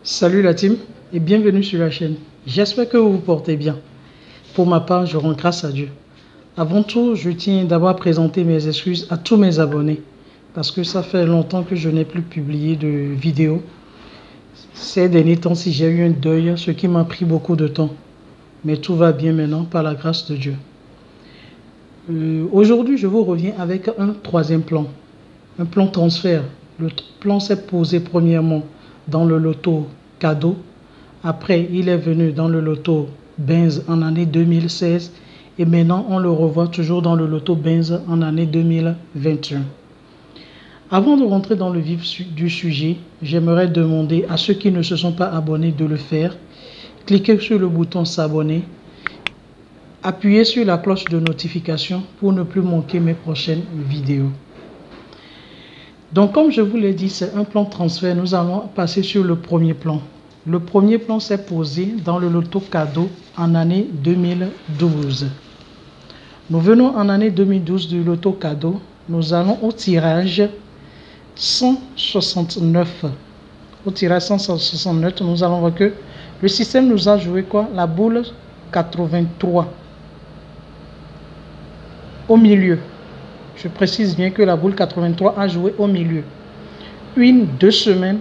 Salut la team et bienvenue sur la chaîne. J'espère que vous vous portez bien. Pour ma part, je rends grâce à Dieu. Avant tout, je tiens d'abord à présenter mes excuses à tous mes abonnés parce que ça fait longtemps que je n'ai plus publié de vidéos. Ces derniers temps-ci, j'ai eu un deuil, ce qui m'a pris beaucoup de temps. Mais tout va bien maintenant par la grâce de Dieu. Aujourd'hui, je vous reviens avec un troisième plan. Un plan transfert. Le plan s'est posé premièrement dans le loto cadeau. Après, il est venu dans le loto Benz en année 2016. Et maintenant, on le revoit toujours dans le loto Benz en année 2021. Avant de rentrer dans le vif du sujet, j'aimerais demander à ceux qui ne se sont pas abonnés de le faire. Cliquez sur le bouton s'abonner. Appuyez sur la cloche de notification pour ne plus manquer mes prochaines vidéos. Donc, comme je vous l'ai dit, c'est un plan transfert. Nous allons passer sur le premier plan. Le premier plan s'est posé dans le loto cadeau en année 2012. Nous venons en année 2012 du loto cadeau. Nous allons au tirage 169. Au tirage 169, nous allons voir que le système nous a joué quoi? La boule 83. Au milieu. Je précise bien que la boule 83 a joué au milieu. 2 semaines,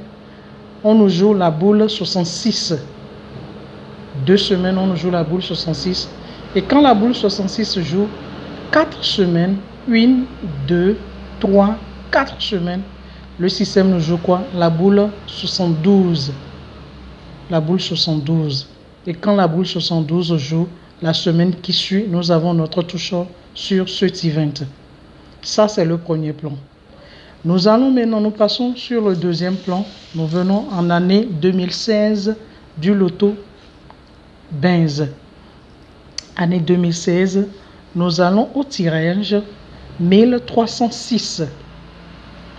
on nous joue la boule 66. 2 semaines, on nous joue la boule 66. Et quand la boule 66 joue 4 semaines, 1, 2, 3, 4 semaines, le système nous joue quoi? La boule 72. La boule 72. Et quand la boule 72 joue, la semaine qui suit, nous avons notre touche sur ce event. Ça, c'est le premier plan. Nous allons maintenant, nous passons sur le deuxième plan. Nous venons en année 2016 du loto Benz. Année 2016, nous allons au tirage 1306.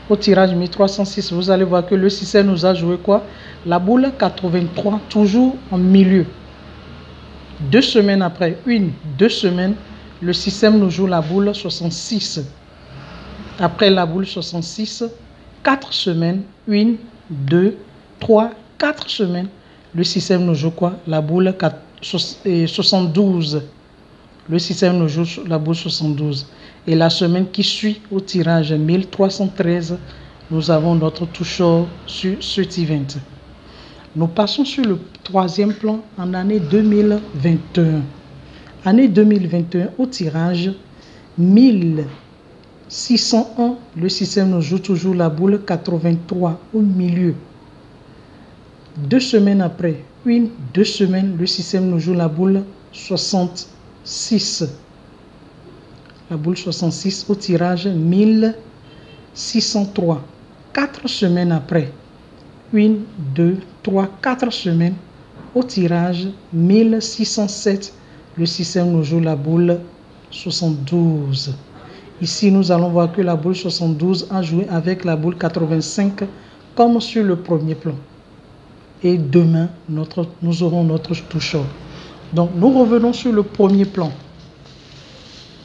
Au tirage 1306, vous allez voir que le système nous a joué quoi? La boule 83, toujours en milieu. 2 semaines après, 2 semaines, le système nous joue la boule 66. Après la boule 66, 4 semaines, 1, 2, 3, 4 semaines, le système nous joue quoi? La boule 72. Le système nous joue la boule 72. Et la semaine qui suit au tirage 1313, nous avons notre touche sur ce event. Nous passons sur le troisième plan en année 2021. Année 2021, au tirage 1601, le système nous joue toujours la boule 83 au milieu. 2 semaines après, 2 semaines, le système nous joue la boule 66. La boule 66 au tirage 1603. 4 semaines après, 1, 2, 3, 4 semaines, au tirage 1607, le système nous joue la boule 72. Ici, nous allons voir que la boule 72 a joué avec la boule 85 comme sur le premier plan. Et demain, nous aurons notre touche. Donc, nous revenons sur le premier plan.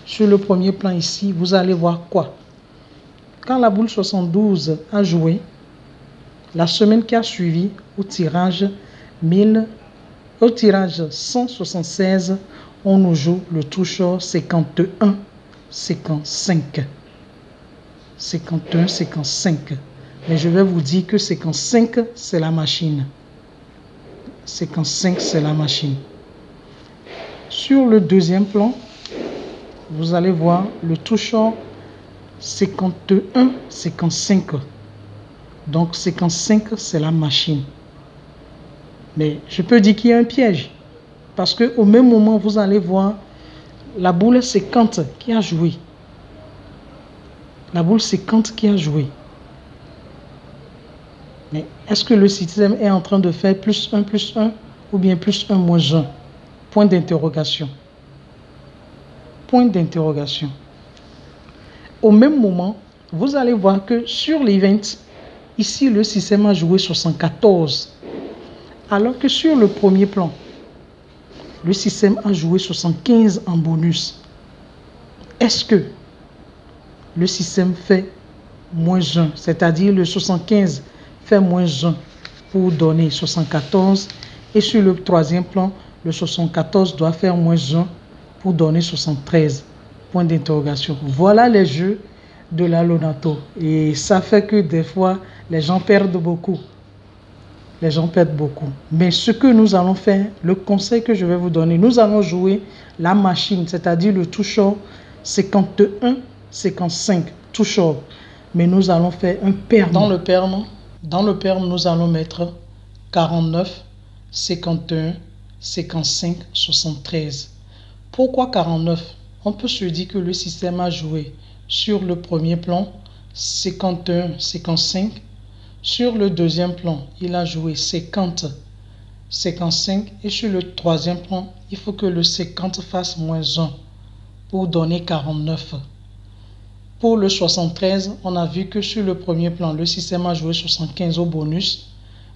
Sur le premier plan ici, vous allez voir quoi? Quand la boule 72 a joué, la semaine qui a suivi, au tirage 176, on nous joue le touche 51, 55. 51, 55. Mais je vais vous dire que 55, c'est la machine. 55, c'est la machine. Sur le deuxième plan, vous allez voir le touche 51, 55. Donc 55, c'est la machine. Mais je peux dire qu'il y a un piège. Parce qu'au même moment, vous allez voir la boule 50 qui a joué. La boule 50 qui a joué. Mais est-ce que le système est en train de faire plus 1 ou bien plus 1 moins 1? Point d'interrogation. Point d'interrogation. Au même moment, vous allez voir que sur l'event, ici le système a joué 74. Alors que sur le premier plan, le système a joué 75 en bonus. Est-ce que le système fait moins 1, c'est-à-dire le 75 fait moins 1 pour donner 74. Et sur le troisième plan, le 74 doit faire moins 1 pour donner 73. Point d'interrogation. Voilà les jeux de la Lonato. Et ça fait que des fois, les gens perdent beaucoup. Les gens perdent beaucoup. Mais ce que nous allons faire, le conseil que je vais vous donner, nous allons jouer la machine, c'est-à-dire le toucheur 51, 55, toucheur. Mais nous allons faire un perm. Dans le perm, nous allons mettre 49, 51, 55, 73. Pourquoi 49? On peut se dire que le système a joué sur le premier plan 51, 55. Sur le deuxième plan, il a joué 50, 55. Et sur le troisième plan, il faut que le 50 fasse moins 1 pour donner 49. Pour le 73, on a vu que sur le premier plan, le système a joué 75 au bonus.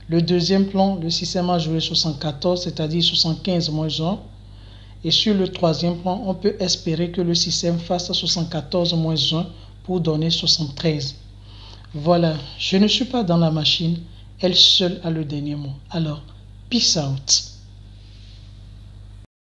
Le deuxième plan, le système a joué 74, c'est-à-dire 75 moins 1. Et sur le troisième plan, on peut espérer que le système fasse 74 moins 1 pour donner 73. Voilà, je ne suis pas dans la machine, elle seule a le dernier mot. Alors, peace out.